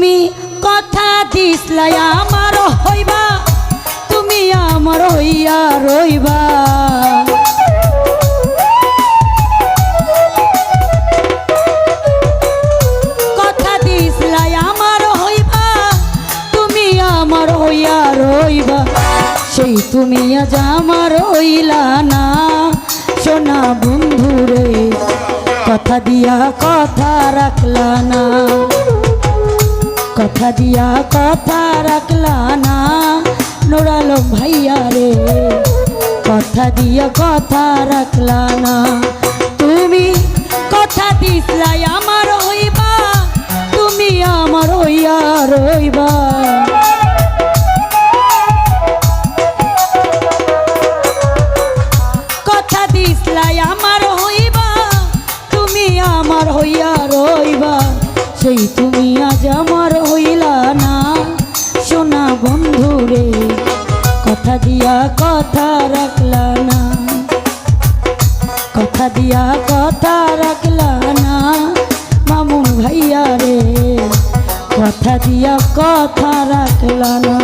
তুমি কথা দিসলাই আমার হইবা, তুমি আমার হইয়া রইবা। কথা দিসলাই আমার হইবা, তুমি আমার হইয়া রইবা। সেই তুমি আজ আমার হইলা না, সোনা বন্ধুরে কথা দিয়া কথা রাখলা না, কথা দিয়া কথা রাখলা না। নূর আলম ভাইয়া রে কথা দিয়া কথা রাখলা না। তুমি কথা দিসলাই আমার হইবা, তুমি আমার হইয়া রইবা। কথা দিসলাই আমার হইবা, তুমি আমার হইয়া রইবা। সেই তুমি আজ আমার হইলা না, সোনা বন্ধুরে কথা দিয়া কথা রাখলা না, কথা দিয়া কথা রাখলা না। মামুন ভাইয়া রে কথা দিয়া কথা রাখলা না।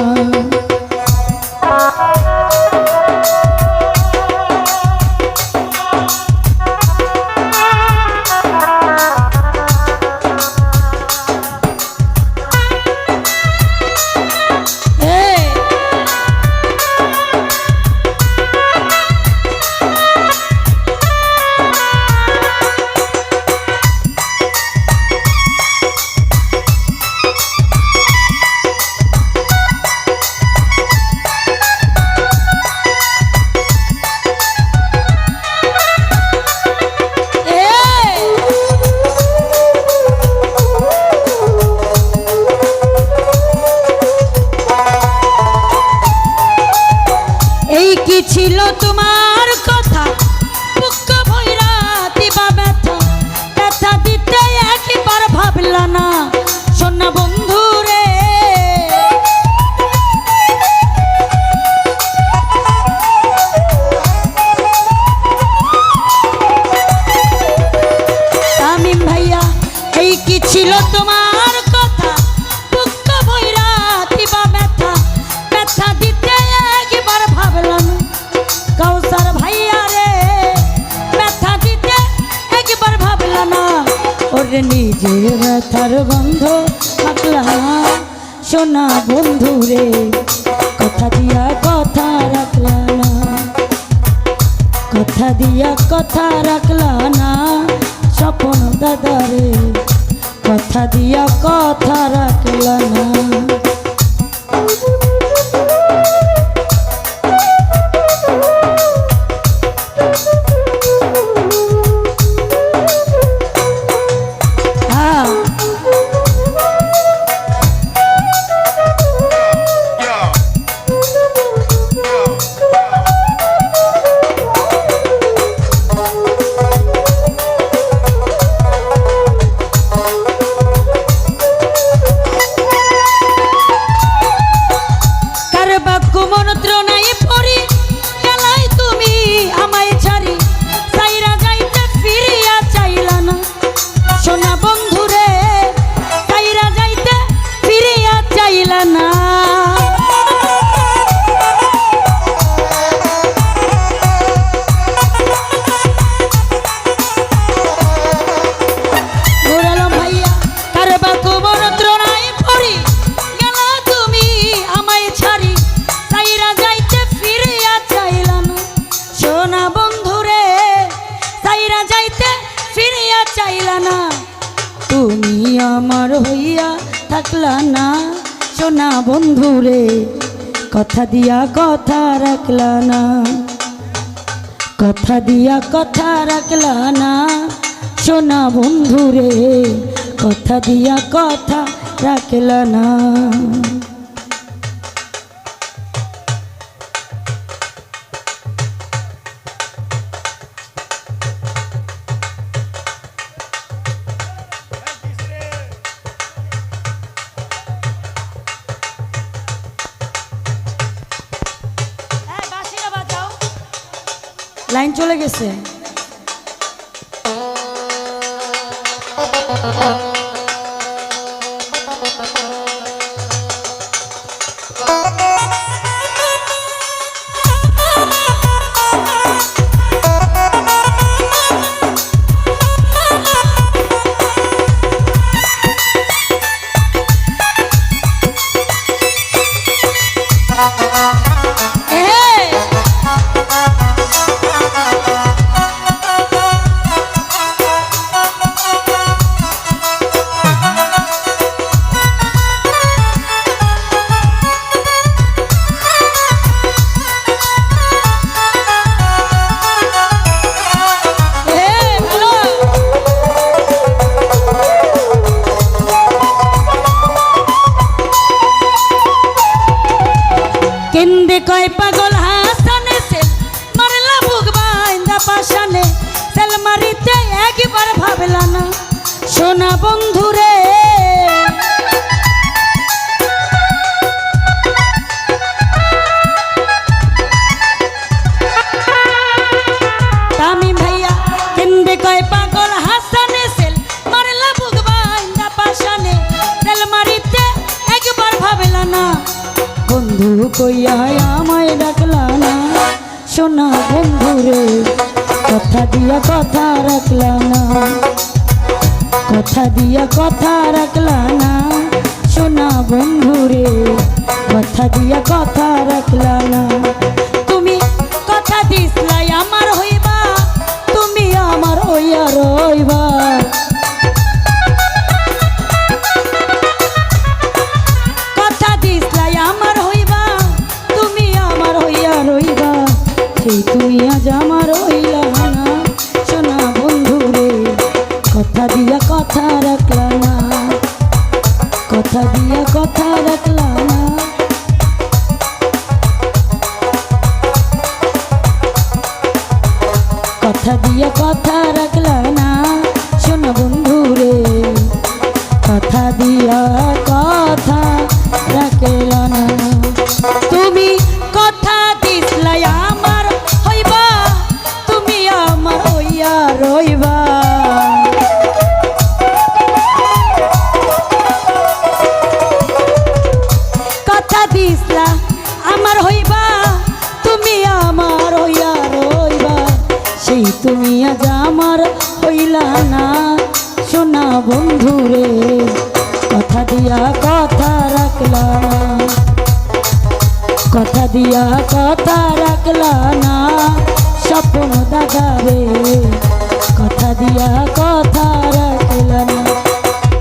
ছিল তোমার কথা বুক ভইরা দিবা ব্যথা, ব্যথা দিতে একবার ভাবলা না, সোনা বন্ধু রে। তামিম ভাইয়া এই কি ছিল তোমার কথা বুক ভইরা দিবা ব্যথা, ব্যথা দিতে একবার ভাবলা না। কাউসার ভাইয়া রে ব্যথা দিতে একবার ভাবলা না, ওরে নিজে ব্যথার গন্ধ থাকলা না, সোনা বন্ধু রে কথা দিয়া কথা রাখলা না, কথা দিয়া কথা রাখলা না। স্বপন দাদা রে কথা দিয়া কথা রাখলা না। তুমি আমার হইয়া থাকলা না, সোনা বন্ধুরে কথা দিয়া কথা রাখলা না, কথা দিয়া কথা রাখলা না। সোনা বন্ধুরে কথা দিয়া কথা রাখলা না। লাইন চলে গেছে। কেন্দে কয় পাগল হাসানে সেল মারলা বুক বাইন্দা পাশানে সেল মারিতে একবার ভাবলা না সোনা বন্ধুরে তামিম ভাইয়া কেন্দে কয় পাগল হাসানে সেল মারলা বুক বাইন্দা পাশানে সেল মারিতে একবার ভাবলা না বন্ধু কইয়া আমায় ডাকলা না সোনা বন্ধুরে কথা দিয়া কথা রাখলা না কথা দিয়া কথা রাখলা না সোনা বন্ধুরে কথা দিয়া কথা রাখলা না তুমি কথা দিসলাই আমার হইবা তুমি আমার হইয়া রইবা তুমি আজ আমার হইলা না সোনা বন্ধুরে কথা দিয়া কথা রাখলা না কথা দিয়া কথা রাখলা না কথা দিয়া কথা রাখলা না সোনা বন্ধুরে কথা দিয়া কথা রাখলা না তুমি কথা দিসলাই আমার হইবা তুমি আমার হইয়া রইবা কথা দিসলা আমার হইবা তুমি আমার হইয়া রইবা সেই তুমি আজ আমার হইলা না সোনা বন্ধুরে কথা দিয়া কথা রাখলা না কথা দিয়া কথা রাখলা না স্বপ্ন দাগাবে কথা দিয়া কথা রাখলা না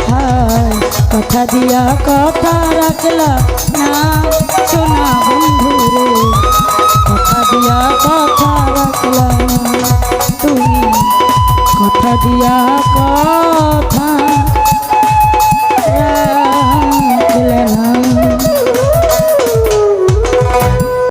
হায় কথা দিয়া কথা রাখলা না সোনা বন্ধুরে কথা দিয়া কথা রাখলা না তুমি কথা দিয়া